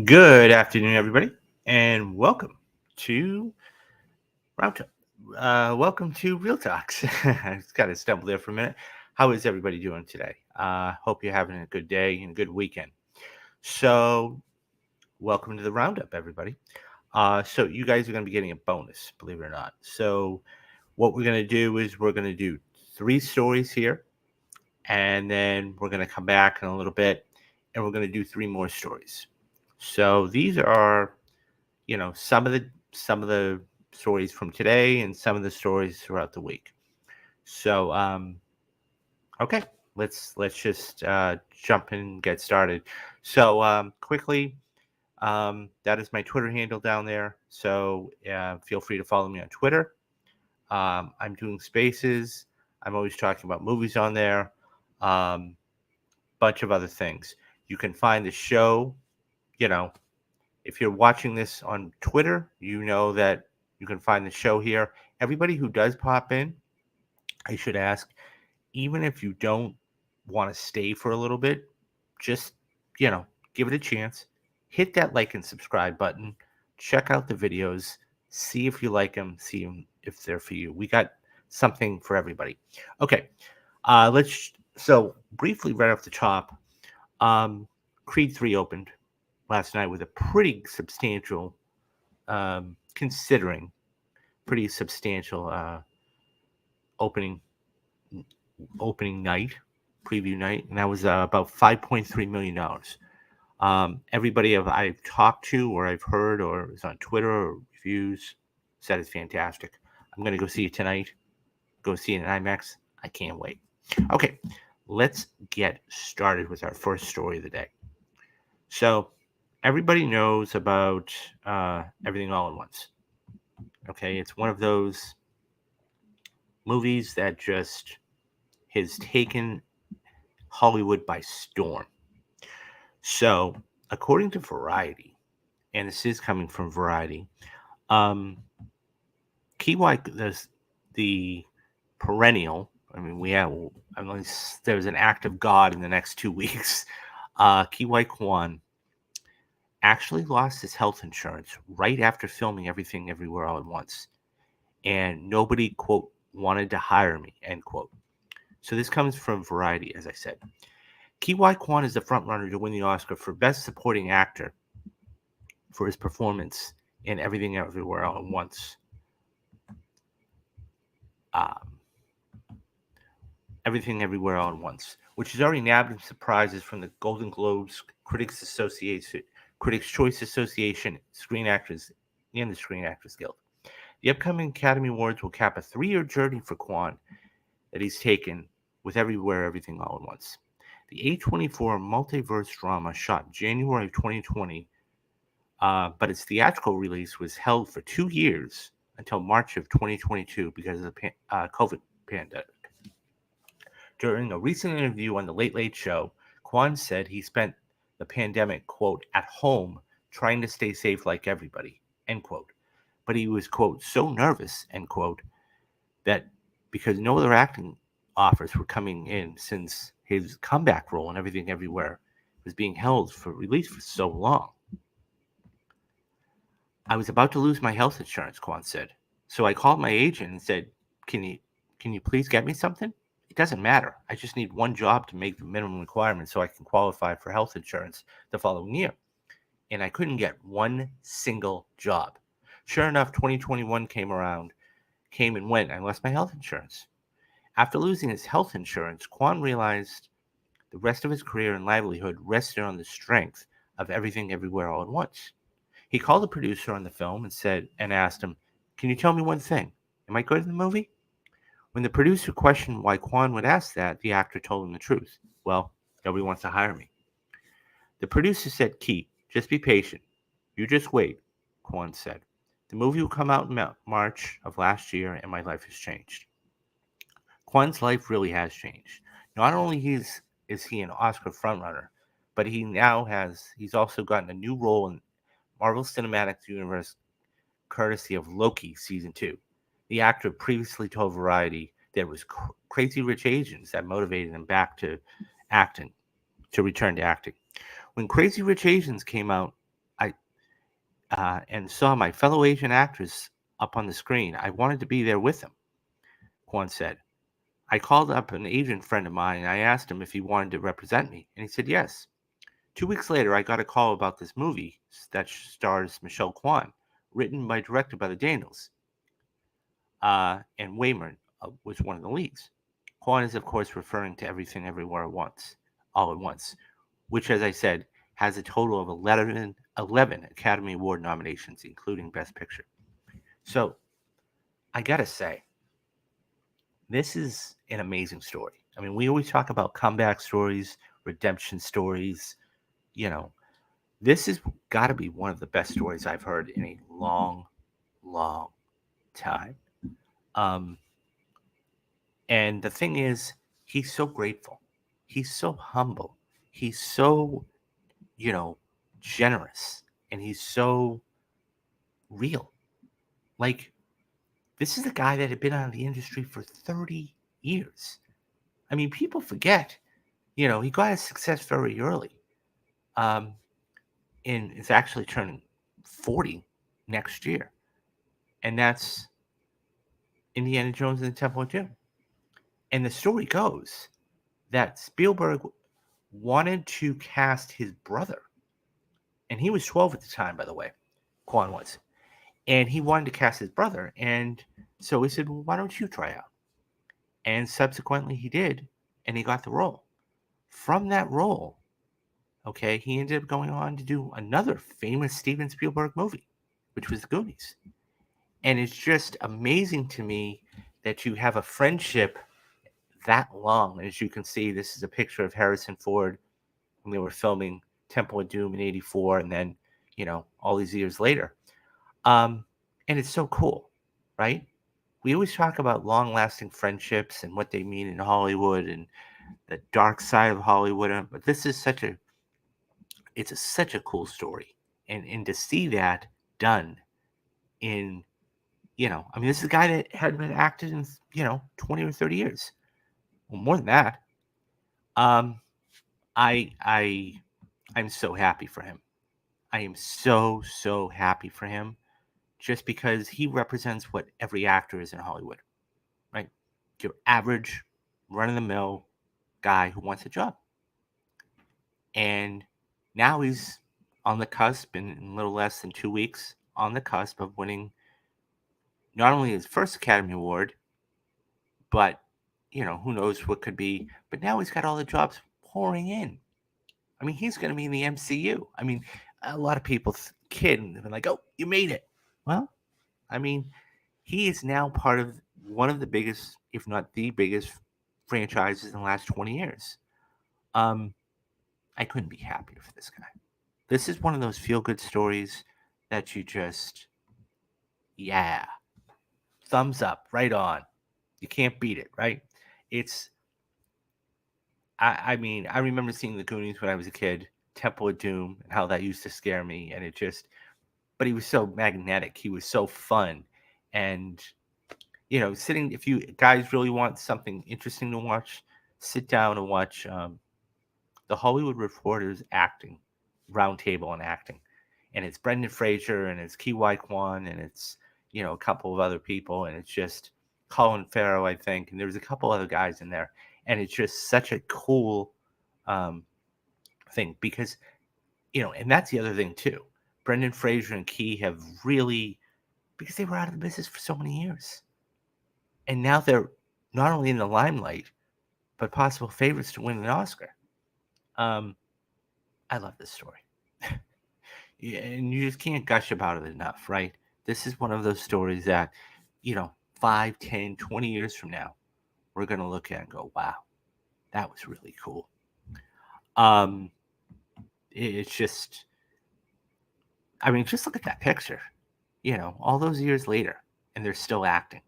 Good afternoon, everybody, and welcome to Roundup. Welcome to Real Talks. I just got to stumble there for a minute. How is everybody doing today? Hope you're having a good day and a good weekend. So, welcome to the Roundup, everybody. So, you guys are going to be getting a bonus, believe it or not. So, what we're going to do is we're going to do 3 stories here, and then we're going to come back in a little bit, and we're going to do 3 more stories. So, these are some of the stories from today and some of the stories throughout the week. So okay, let's just jump in and get started. So quickly, that is my Twitter handle down there. So feel free to follow me on Twitter. I'm doing spaces. I'm always talking about movies on there. Um, Bunch of other things. You can find the show. You know, if you're watching this on Twitter, you know that you can find the show here. Everybody who does pop in, I should ask, even if you don't want to stay for a little bit, just, you know, give it a chance. Hit that like and subscribe button. Check out the videos. See if you like them. See if they're for you. We got something for everybody. Okay. So briefly right off the top, Creed 3 opened last night with a pretty substantial, considering pretty substantial opening opening night, preview night, and that was about $5.3 million. Everybody I've talked to, or I've heard, or is on Twitter or reviews, said it's fantastic. I'm gonna go see it tonight. Go see it in IMAX. I can't wait. Okay, let's get started with our first story of the day. So, everybody knows about Everything All at Once. Okay, it's one of those movies that just has taken Hollywood by storm. So, according to Variety, and this is coming from Variety, um, the perennial. I mean, unless there's an act of God in the next 2 weeks. Kiwai Kwan actually lost his health insurance right after filming Everything Everywhere All at Once, and nobody, quote, wanted to hire me, end quote. So this comes from Variety, as I said. Kiwai Kwan is the frontrunner to win the Oscar for Best Supporting Actor for his performance in Everything Everywhere All at Once. Um, Everything Everywhere All at Once, which has already nabbed some prizes from the Golden Globes, Critics Association, Critics Choice Association, Screen Actors, and the Screen Actors Guild. The upcoming Academy Awards will cap a 3-year journey for Kwan that he's taken with Everywhere, Everything All at Once. The A24 multiverse drama shot January of 2020, but its theatrical release was held for 2 years until March of 2022 because of the COVID pandemic. During a recent interview on The Late Late Show, Kwan said he spent the pandemic, quote, at home trying to stay safe like everybody, end quote. But he was, quote, so nervous, end quote, that because no other acting offers were coming in since his comeback role in Everything Everywhere was being held for release for so long. I was about to lose my health insurance, Kwan said. So I called my agent and said, Can you please get me something? It doesn't matter. I just need one job to make the minimum requirements so I can qualify for health insurance the following year. And I couldn't get one single job. Sure enough, 2021 came and went. I lost my health insurance. After losing his health insurance, Kwan realized the rest of his career and livelihood rested on the strength of Everything Everywhere All at Once. He called the producer on the film and asked him, Can you tell me one thing? Am I good in the movie? When the producer questioned why Kwan would ask that, the actor told him the truth. Well, nobody wants to hire me. The producer said, Keith, just be patient. You just wait, Kwan said. The movie will come out in March of last year, and my life has changed. Kwan's life really has changed. Not only is he an Oscar frontrunner, but he's also gotten a new role in Marvel Cinematic Universe courtesy of Loki Season 2. The actor previously told Variety that it was Crazy Rich Asians that motivated him to return to acting. When Crazy Rich Asians came out and saw my fellow Asian actors up on the screen. I wanted to be there with them, Kwon said. I called up an Asian friend of mine and I asked him if he wanted to represent me, and he said yes. 2 weeks later, I got a call about this movie that stars Michelle Kwan, written by directed by the Daniels, and Wayman was one of the leads. Kwan is, of course, referring to Everything Everywhere at Once, all at once, which, as I said, has a total of 11 Academy Award nominations, including Best Picture. So, I gotta say, this is an amazing story. I mean, we always talk about comeback stories, redemption stories. You know, this has got to be one of the best stories I've heard in a long, long time. Um, and the thing is, he's so grateful. He's so humble. He's so, you know, generous. And he's so real. Like, this is a guy that had been out of the industry for 30 years. I mean, people forget, he got his success very early. Um, and is actually turning 40 next year. And that's Indiana Jones and the Temple of Doom. And the story goes that Spielberg wanted to cast his brother. And he was 12 at the time, by the way. Kwan was. And he wanted to cast his brother. And so he said, well, why don't you try out? And subsequently he did. And he got the role. From that role, okay, he ended up going on to do another famous Steven Spielberg movie, which was The Goonies. And it's just amazing to me that you have a friendship that long. As you can see, this is a picture of Harrison Ford when they were filming Temple of Doom in '84, and then, all these years later. And it's so cool, right? We always talk about long-lasting friendships and what they mean in Hollywood and the dark side of Hollywood, but this is such a cool story, and to see that done in, I mean, this is a guy that hadn't been acted in, 20 or 30 years. Well, more than that. Um, I'm so happy for him. I am so, so happy for him just because he represents what every actor is in Hollywood, right? Your average, run of the mill guy who wants a job. And now he's on the cusp, in a little less than 2 weeks, on the cusp of winning not only his first Academy Award, but, who knows what could be. But now he's got all the jobs pouring in. I mean, he's going to be in the MCU. I mean, a lot of people kid and they're like, "Oh, you made it." Well, I mean, he is now part of one of the biggest, if not the biggest, franchises in the last 20 years. I couldn't be happier for this guy. This is one of those feel-good stories that you just, yeah, thumbs up, right on. You can't beat it, right? It's, I mean, I remember seeing the Goonies when I was a kid, Temple of Doom, and how that used to scare me, and it just, but he was so magnetic. He was so fun. And, sitting, if you guys really want something interesting to watch, sit down and watch the Hollywood Reporters acting roundtable on acting. And it's Brendan Fraser and it's Ki Kwan and it's, a couple of other people. And it's just Colin Farrell, I think. And there's a couple other guys in there. And it's just such a cool thing because, and that's the other thing too. Brendan Fraser and Key have really, because they were out of the business for so many years. And now they're not only in the limelight, but possible favorites to win an Oscar. I love this story. Yeah, and you just can't gush about it enough, right? This is one of those stories that, 5, 10, 20 years from now, we're going to look at and go, wow, that was really cool. It's just, I mean, just look at that picture, all those years later, and they're still acting.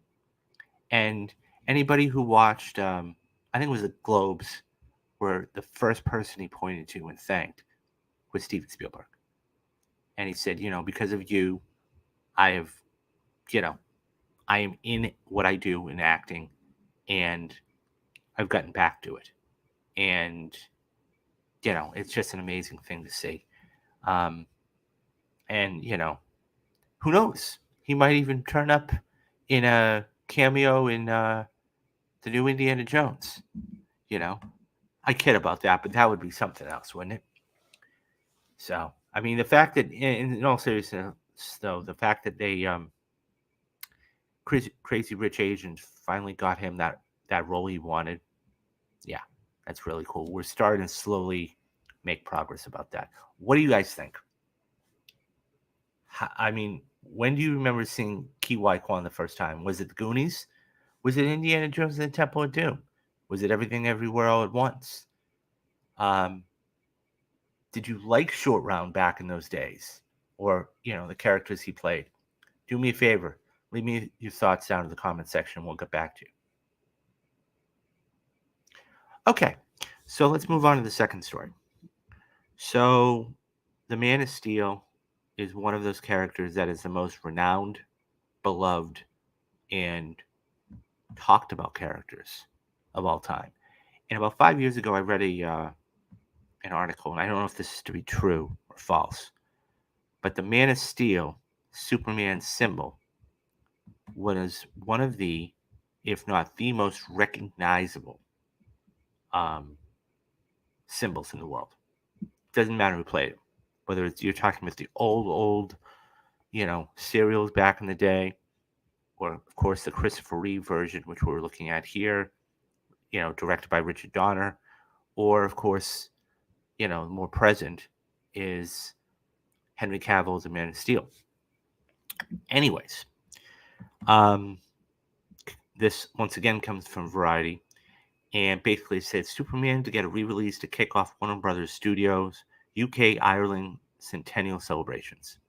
And anybody who watched, I think it was the Globes, where the first person he pointed to and thanked was Steven Spielberg. And he said, because of you, I have, I am in what I do in acting, and I've gotten back to it. And, it's just an amazing thing to see. And, Who knows? He might even turn up in a cameo in the new Indiana Jones. You know, I kid about that, but that would be something else, wouldn't it? So, I mean, the fact that, in all seriousness, though, the fact that they Crazy Rich Asians finally got him that role he wanted, yeah, that's really cool. We're starting to slowly make progress about that. What do you guys think? I mean, when do you remember seeing Ki Kwan the first time? Was it the Goonies? Was it Indiana Jones and the Temple of Doom? Was it Everything Everywhere All at Once? Um, did you like Short Round back in those days, or the characters he played? Do me a favor, leave me your thoughts down in the comment section. We'll get back to you. Okay, so let's move on to the second story. So, the Man of Steel is one of those characters that is the most renowned, beloved, and talked about characters of all time. And about 5 years ago, I read an article, and I don't know if this is to be true or false, but the Man of Steel, Superman's symbol, was one of the, if not the most recognizable um, symbols in the world. Doesn't matter who played it, whether it's you're talking about the old, serials back in the day, or of course the Christopher Reeve version, which we're looking at here, directed by Richard Donner, or of course, more present is Henry Cavill's The Man of Steel. Anyways, um, this once again comes from Variety, and basically said Superman to get a re-release to kick off Warner Brothers Studios UK Ireland Centennial celebrations.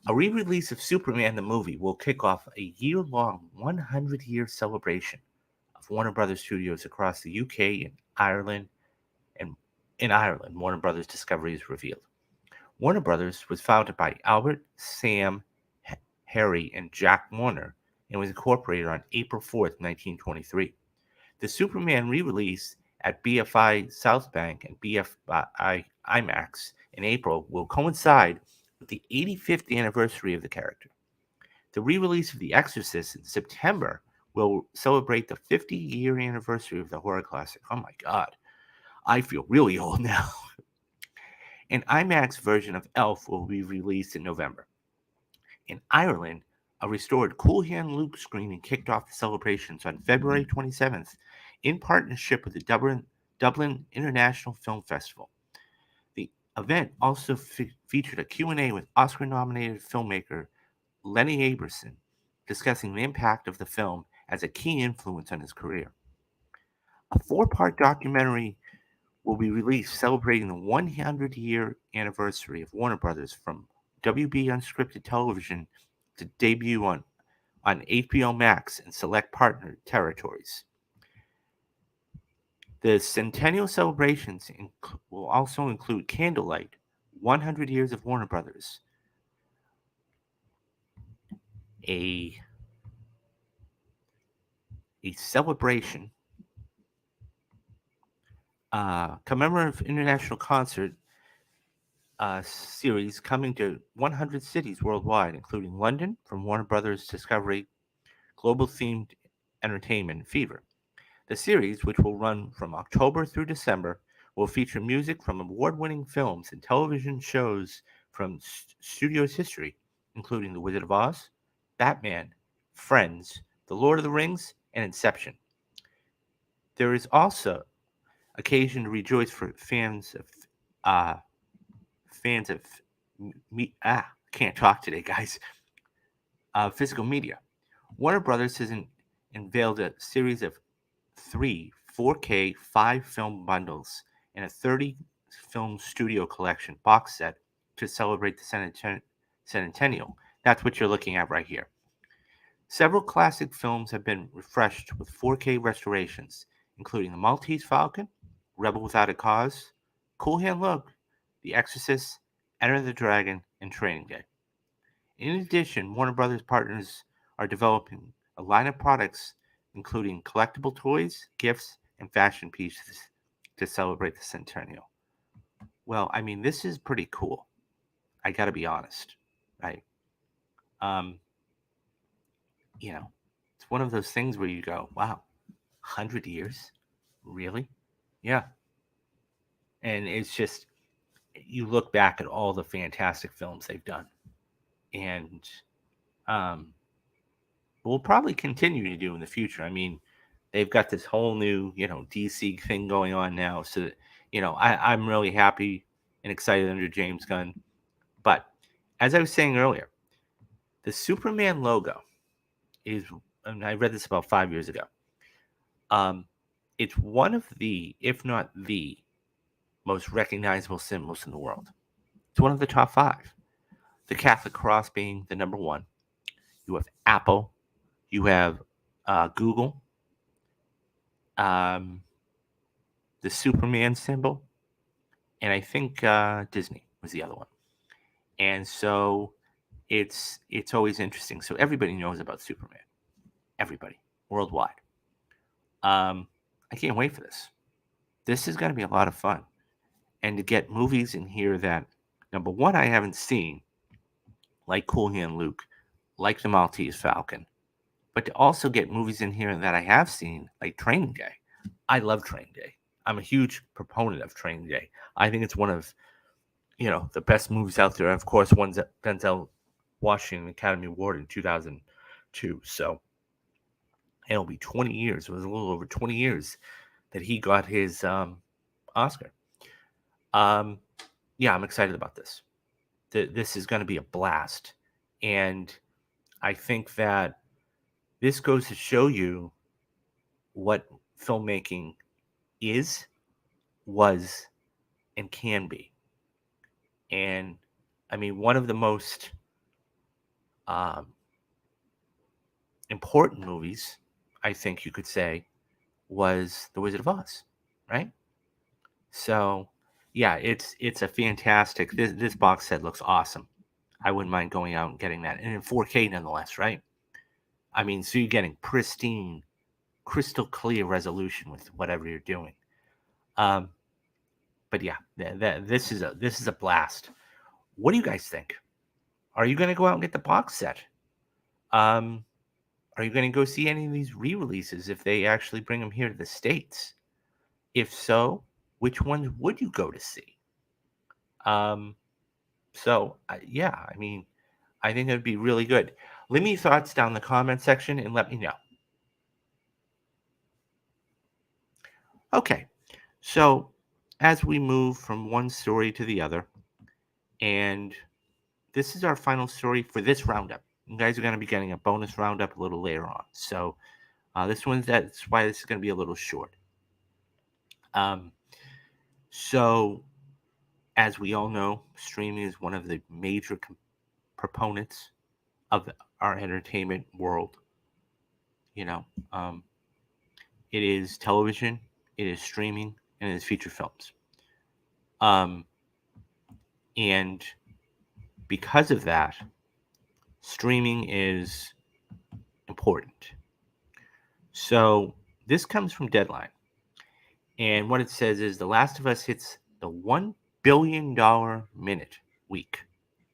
A re-release of Superman the movie will kick off a year-long 100-year celebration of Warner Brothers Studios across the UK and Ireland. And in Ireland, Warner Brothers Discovery is revealed. Warner Brothers was founded by Albert, Sam, Harry, and Jack Warner and was incorporated on April 4th, 1923. The Superman re-release at BFI Southbank and BFI IMAX in April will coincide with the 85th anniversary of the character. The re-release of The Exorcist in September will celebrate the 50-year anniversary of the horror classic. Oh my God, I feel really old now. An IMAX version of Elf will be released in November. In Ireland, a restored Cool Hand Luke screening kicked off the celebrations on February 27th in partnership with the Dublin International Film Festival. The event also featured a Q&A with Oscar-nominated filmmaker Lenny Aberson, discussing the impact of the film as a key influence on his career. A 4-part documentary will be released celebrating the 100-year anniversary of Warner Brothers from WB Unscripted Television to debut on HBO Max and select partner territories. The Centennial celebrations will also include Candlelight, 100 Years of Warner Brothers, a celebration, commemorative international concert series coming to 100 cities worldwide, including London from Warner Brothers Discovery, global-themed entertainment Fever. The series, which will run from October through December, will feature music from award-winning films and television shows from studio's history, including The Wizard of Oz, Batman, Friends, The Lord of the Rings, and Inception. There is also occasion to rejoice for fans of can't talk today, guys. Physical media. Warner Brothers has unveiled a series of 3 4K 5-film bundles and a 30-film studio collection box set to celebrate the centennial. That's what you're looking at right here. Several classic films have been refreshed with 4K restorations, including The Maltese Falcon, Rebel Without a Cause, Cool Hand Luke, The Exorcist, Enter the Dragon, and Training Day. In addition, Warner Brothers partners are developing a line of products including collectible toys, gifts, and fashion pieces to celebrate the centennial. Well, I mean, this is pretty cool. I gotta be honest, right? Um, it's one of those things where you go, wow, 100 years? Really? Yeah. And it's just, you look back at all the fantastic films they've done. And um, we'll probably continue to do in the future. I mean, they've got this whole new, DC thing going on now. So, I'm really happy and excited under James Gunn. But as I was saying earlier, the Superman logo is, and I read this about 5 years ago. It's one of the, if not the most recognizable symbols in the world. It's one of the top five. The Catholic cross being the number one. You have Apple. You have Google. The Superman symbol. And I think Disney was the other one. And so it's always interesting. So everybody knows about Superman. Everybody worldwide. I can't wait for this. This is going to be a lot of fun. And to get movies in here that, number one, I haven't seen, like Cool Hand Luke, like The Maltese Falcon, but to also get movies in here that I have seen, like Training Day. I love Training Day. I'm a huge proponent of Training Day. I think it's one of, the best movies out there. Of course, one's Denzel Washington Academy Award in 2002. So it'll be 20 years. It was a little over 20 years that he got his Oscar. Yeah, I'm excited about this. This is going to be a blast. And I think that this goes to show you what filmmaking is, was, and can be. And I mean, one of the most important movies, I think you could say, was The Wizard of Oz, right? So, yeah, it's a fantastic. This box set looks awesome. I wouldn't mind going out and getting that, and in 4K nonetheless, right? I mean, so you're getting pristine, crystal clear resolution with whatever you're doing. But yeah, this is a blast. What do you guys think? Are you going to go out and get the box set? Are you going to go see any of these re-releases if they actually bring them here to the States? If so, which ones would you go to see? Yeah, I mean, I think it would be really good. Leave me your thoughts down in the comment section and let me know. Okay, so as we move from one story to the other, and this is our final story for this roundup. You guys are going to be getting a bonus roundup a little later on. So that's why this is going to be a little short. So as we all know, streaming is one of the major proponents of our entertainment world. It is television, it is streaming, and it is feature films. And because of that, streaming is important. So this comes from Deadline. And what it says is The Last of Us hits the $1 billion minute week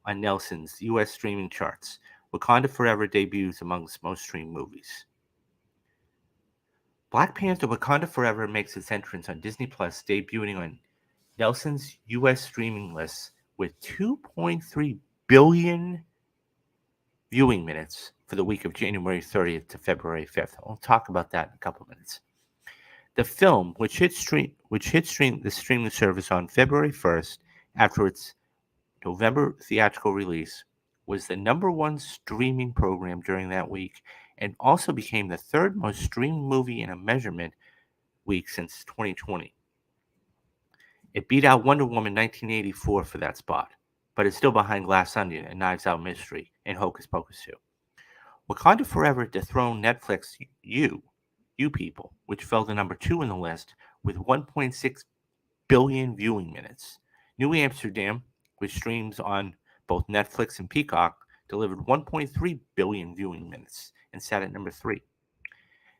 on Nelson's U.S. streaming charts. Wakanda Forever debuts amongst most streamed movies. Black Panther Wakanda Forever makes its entrance on Disney Plus, debuting on Nelson's U.S. streaming list with 2.3 billion viewing minutes for the week of January 30th to February 5th. I'll talk about that in a couple of minutes. The film, which hit the streaming service on February 1st after its November theatrical release, was the number one streaming program during that week and also became the third most streamed movie in a measurement week since 2020. It beat out Wonder Woman 1984 for that spot, but it's still behind Glass Onion and Knives Out Mystery and Hocus Pocus 2. Wakanda Forever dethroned Netflix You People, which fell to number 2 in the list with 1.6 billion viewing minutes. New Amsterdam, which streams on both Netflix and Peacock, delivered 1.3 billion viewing minutes and sat at number 3.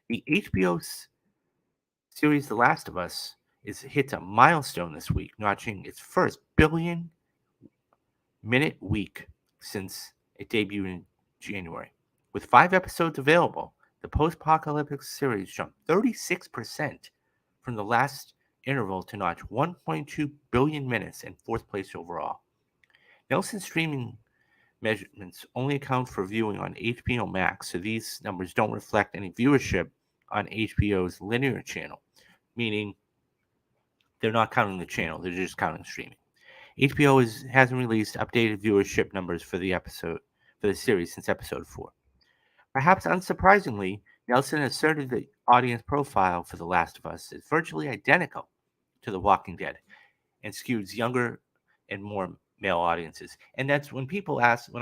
The HBO series The Last of Us hit a milestone this week, notching its first billion-minute week since it debuted in January. With 5 episodes available, the post-apocalyptic series jumped 36% from the last interval to notch 1.2 billion minutes in 4th place overall. Nielsen streaming measurements only account for viewing on HBO Max, so these numbers don't reflect any viewership on HBO's linear channel, meaning they're not counting the channel, they're just counting streaming. HBO hasn't released updated viewership numbers for the series since episode 4. Perhaps unsurprisingly, Nelson asserted the audience profile for The Last of Us is virtually identical to The Walking Dead and skews younger and more male audiences. And that's when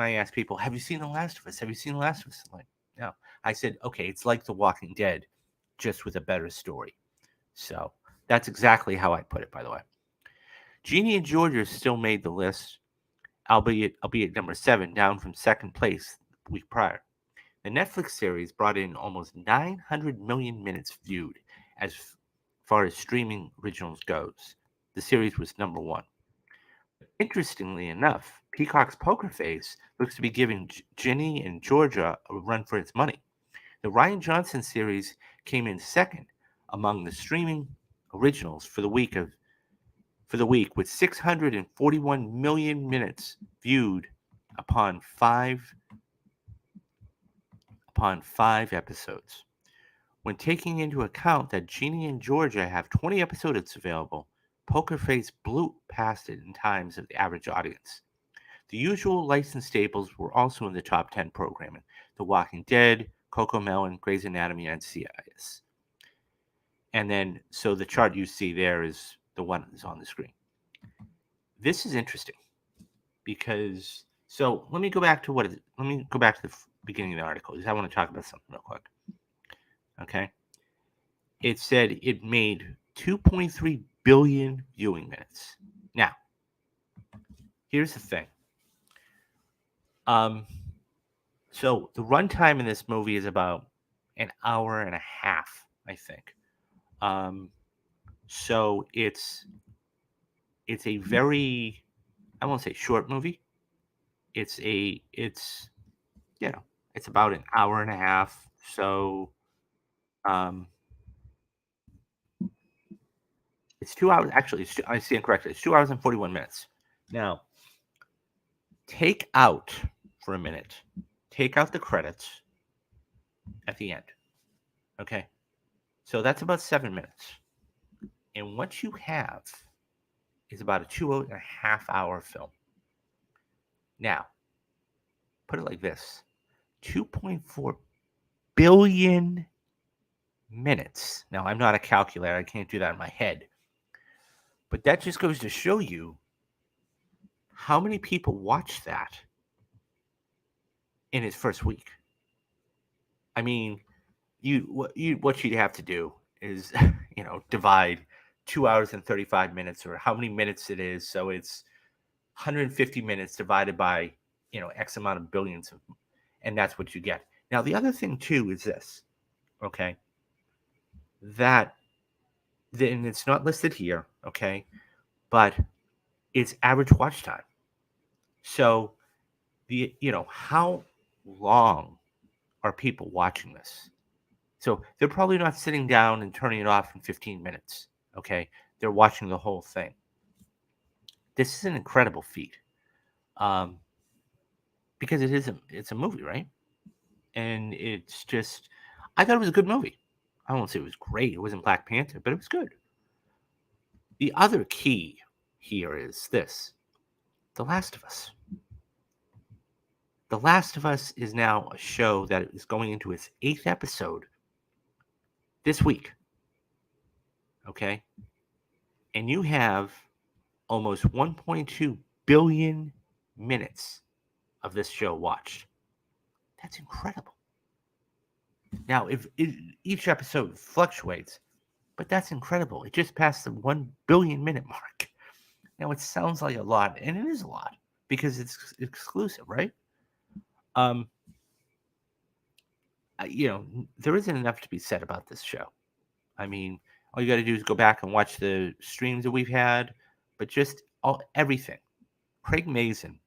I ask people, have you seen The Last of Us? Have you seen The Last of Us? I'm like, no. I said, okay, it's like The Walking Dead, just with a better story. So that's exactly how I put it, by the way. Jeannie and Georgia still made the list, albeit number 7, down from second place the week prior. The Netflix series brought in almost 900 million minutes viewed as far as streaming originals goes. The series was number 1. Interestingly enough, Peacock's Poker Face looks to be giving Ginny and Georgia a run for its money. The Rian Johnson series came in second among the streaming originals for the week with 641 million minutes viewed upon five episodes. When taking into account that Jeannie and Georgia have 20 episodes available, Poker Face blew past it in times of the average audience. The usual licensed staples were also in the top 10 programming: The Walking Dead, CoComelon, Grey's Anatomy, and CIS. And then, so the chart you see there is the one that's on the screen. This is interesting because, so let me go back to the beginning of the article, because I want to talk about something real quick. Okay. It said it made 2.3 billion viewing minutes. Now, here's the thing. So the runtime in this movie is about an hour and a half, I think. So it's a very, I won't say short movie. It's about an hour and a half. So it's 2 hours. Actually, I stand corrected. It's 2 hours and 41 minutes. Now, take out the credits at the end. Okay. So that's about 7 minutes. And what you have is about a 2.5 hour film. Now, put it like this: 2.4 billion minutes. Now, I'm not a calculator. I can't do that in my head. But that just goes to show you how many people watched that in its first week. I mean, what you'd have to do is, divide 2 hours and 35 minutes, or how many minutes it is. So it's 150 minutes divided by, X amount of billions, and that's what you get. Now, the other thing too is this, okay, and it's not listed here, okay, but it's average watch time. So how long are people watching this? So they're probably not sitting down and turning it off in 15 minutes, okay? They're watching the whole thing. This is an incredible feat, because it's a movie, right? And it's just, I thought it was a good movie. I won't say it was great. It wasn't Black Panther, but it was good. The other key here is this: The Last of Us. The Last of Us is now a show that is going into its 8th episode this week. Okay? And you have almost 1.2 billion minutes of this show watched. That's incredible. Now, if each episode fluctuates, but that's incredible. It just passed the 1 billion minute mark. Now, it sounds like a lot, and it is a lot because it's exclusive, right? There isn't enough to be said about this show. I mean, all you got to do is go back and watch the streams that we've had, but just everything. Craig Mazin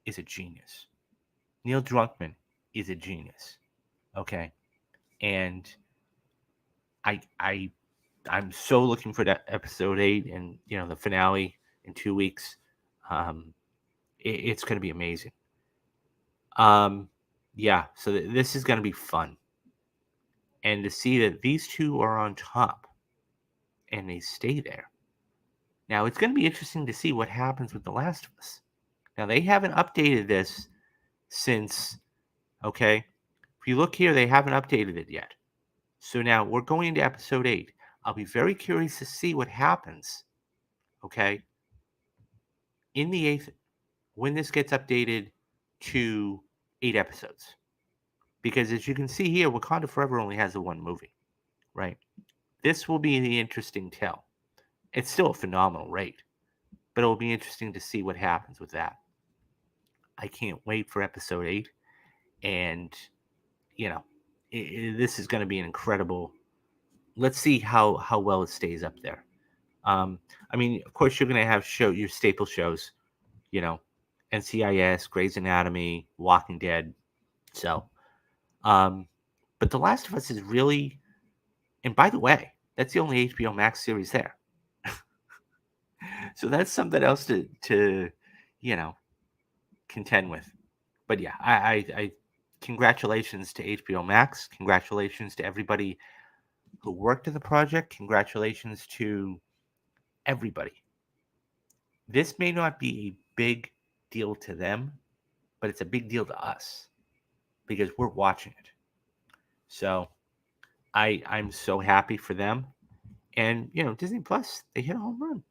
is a genius. Neil Druckmann is a genius. Okay, and I I I'm so looking for that episode 8 and the finale in 2 weeks. Um, it's going to be amazing. Um, yeah, so this is going to be fun, and to see that these two are on top and they stay there. Now it's going to be interesting to see what happens with The Last of Us. Now they haven't updated this since. Okay, if you look here, they haven't updated it yet. So now we're going into episode 8. I'll be very curious to see what happens. Okay, in the 8th, when this gets updated to 8 episodes. Because as you can see here, Wakanda Forever only has the one movie, right? This will be the interesting tell. It's still a phenomenal rate, but it will be interesting to see what happens with that. I can't wait for episode 8, and you know, this is going to be an incredible. Let's see how well it stays up there. I mean, of course, you're going to have your staple shows, you know, NCIS, Grey's Anatomy, Walking Dead. So, um, but The Last of Us is really, and by the way, that's the only HBO Max series there. So that's something else to you know contend with. But yeah, I congratulations to HBO Max. Congratulations to everybody who worked on the project. Congratulations to everybody. This may not be a big deal to them, but it's a big deal to us because we're watching it. So I'm so happy for them. And Disney Plus, they hit a home run.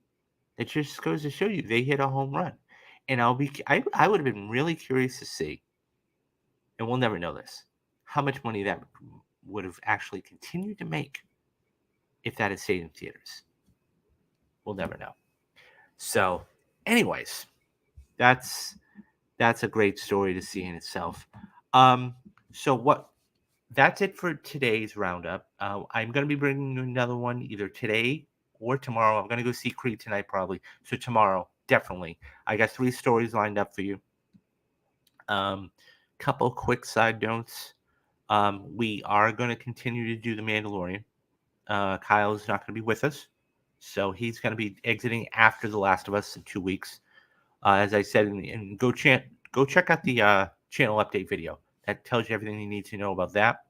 It just goes to show you they hit a home run. And I would have been really curious to see, and we'll never know this, how much money that would have actually continued to make if that had stayed in theaters. We'll never know. So, anyways, that's that's a great story to see in itself. Um, so what? That's it for today's roundup. I'm going to be bringing you another one either today or tomorrow. I'm going to go see Creed tonight, probably. So tomorrow, definitely. I got 3 stories lined up for you. Couple quick side notes. We are going to continue to do The Mandalorian. Kyle's not going to be with us, so he's going to be exiting after The Last of Us in 2 weeks. As I said, and go check out the channel update video. That tells you everything you need to know about that.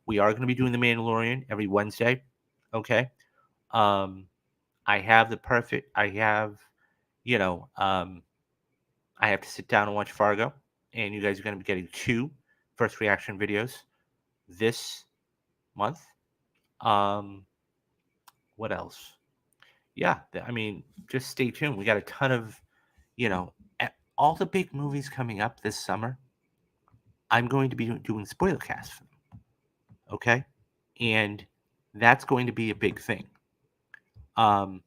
We are going to be doing The Mandalorian every Wednesday. Okay. Um, I have the perfect. I have, you know, I have to sit down and watch Fargo, and you guys are going to be getting 2 first reaction videos this month. Um, what else? Yeah, I mean, just stay tuned. We got a ton of, all the big movies coming up this summer. I'm going to be doing spoiler casts for them. Okay, and that's going to be a big thing. Um,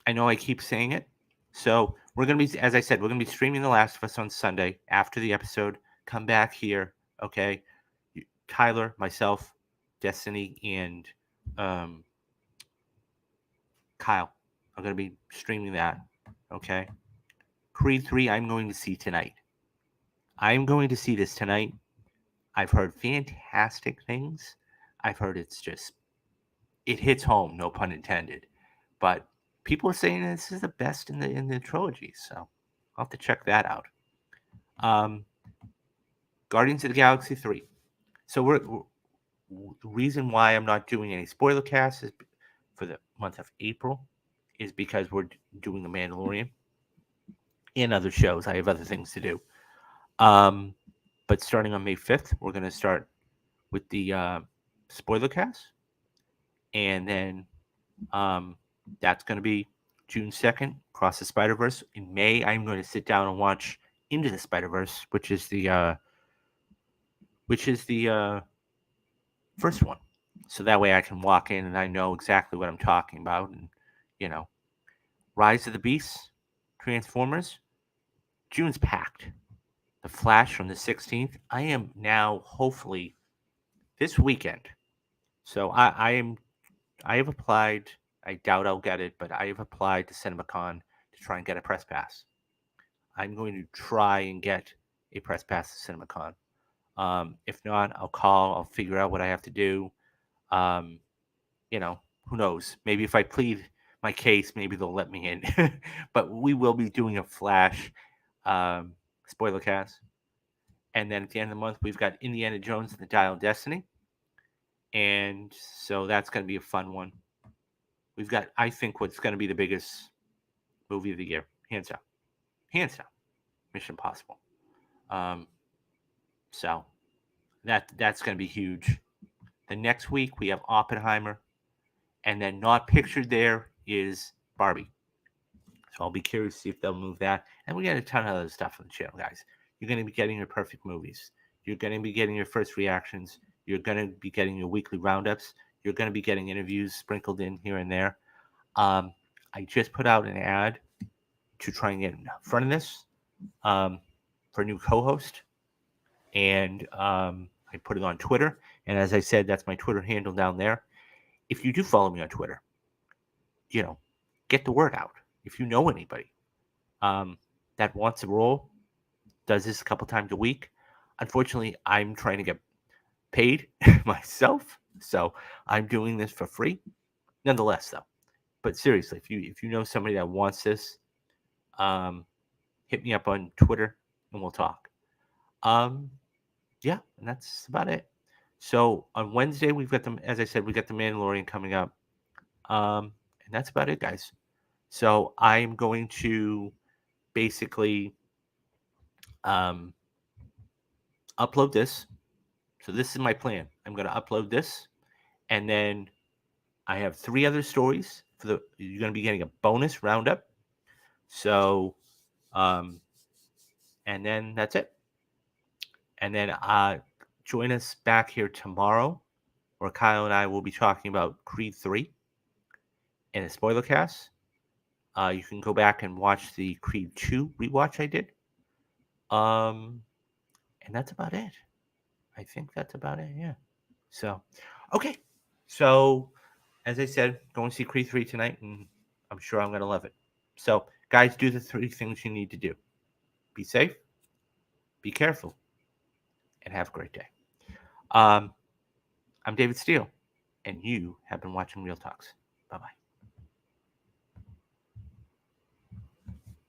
I know I keep saying it. So we're gonna be, as I said, we're gonna be streaming The Last of Us on Sunday after the episode. Come back here, okay? Tyler, myself, Destiny, and um, Kyle are gonna be streaming that. Okay. Creed 3, I'm going to see tonight. I'm going to see this tonight. I've heard fantastic things. I've heard it hits home, no pun intended. But people are saying this is the best in the trilogy, so I'll have to check that out. Guardians of the Galaxy 3. So the reason why I'm not doing any spoiler casts is for the month of April is because we're doing The Mandalorian and other shows. I have other things to do. But starting on May 5th, we're going to start with the spoiler cast. And then that's going to be June 2nd, Across the Spider-Verse. In May, I'm going to sit down and watch Into the Spider-Verse, which is the first one. So that way I can walk in and I know exactly what I'm talking about. And, Rise of the Beasts, Transformers, June's packed. The Flash from the 16th. I am now hopefully this weekend. So I have applied. I doubt I'll get it, but I have applied to CinemaCon to try and get a press pass. I'm going to try and get a press pass to CinemaCon. If not, I'll call. I'll figure out what I have to do. Um, who knows? Maybe if I plead my case, maybe they'll let me in. But we will be doing a Flash um, spoiler cast. And then at the end of the month, we've got Indiana Jones and the Dial of Destiny. And so that's going to be a fun one. We've got, I think, what's going to be the biggest movie of the year, hands down. Hands down. Mission Impossible. Um, so that's going to be huge. The next week, we have Oppenheimer. And then not pictured there is Barbie. So I'll be curious to see if they'll move that. And we got a ton of other stuff on the channel, guys. You're going to be getting your perfect movies. You're going to be getting your first reactions. You're going to be getting your weekly roundups. You're going to be getting interviews sprinkled in here and there. I just put out an ad to try and get in front of this for a new co-host. And I put it on Twitter. And as I said, that's my Twitter handle down there. If you do follow me on Twitter, get the word out. If you know anybody that wants a role, does this a couple times a week. Unfortunately, I'm trying to get paid myself, so I'm doing this for free. Nonetheless, though, but seriously, if you know somebody that wants this, hit me up on Twitter and we'll talk. Yeah, and that's about it. So on Wednesday we've got them. As I said, we got the Mandalorian coming up, and that's about it, guys. So I'm going to basically upload this. So this is my plan. I'm going to upload this, and then I have 3 other stories for the. You're going to be getting a bonus roundup. So, and then that's it. And then join us back here tomorrow, where Kyle and I will be talking about Creed 3 in a spoiler cast. You can go back and watch the Creed 2 rewatch I did. And that's about it. I think that's about it. Yeah. So, okay. So, as I said, go and see Creed 3 tonight, and I'm sure I'm going to love it. So, guys, do the 3 things you need to do: be safe, be careful, and have a great day. I'm David Steele, and you have been watching Real Talks. Bye bye.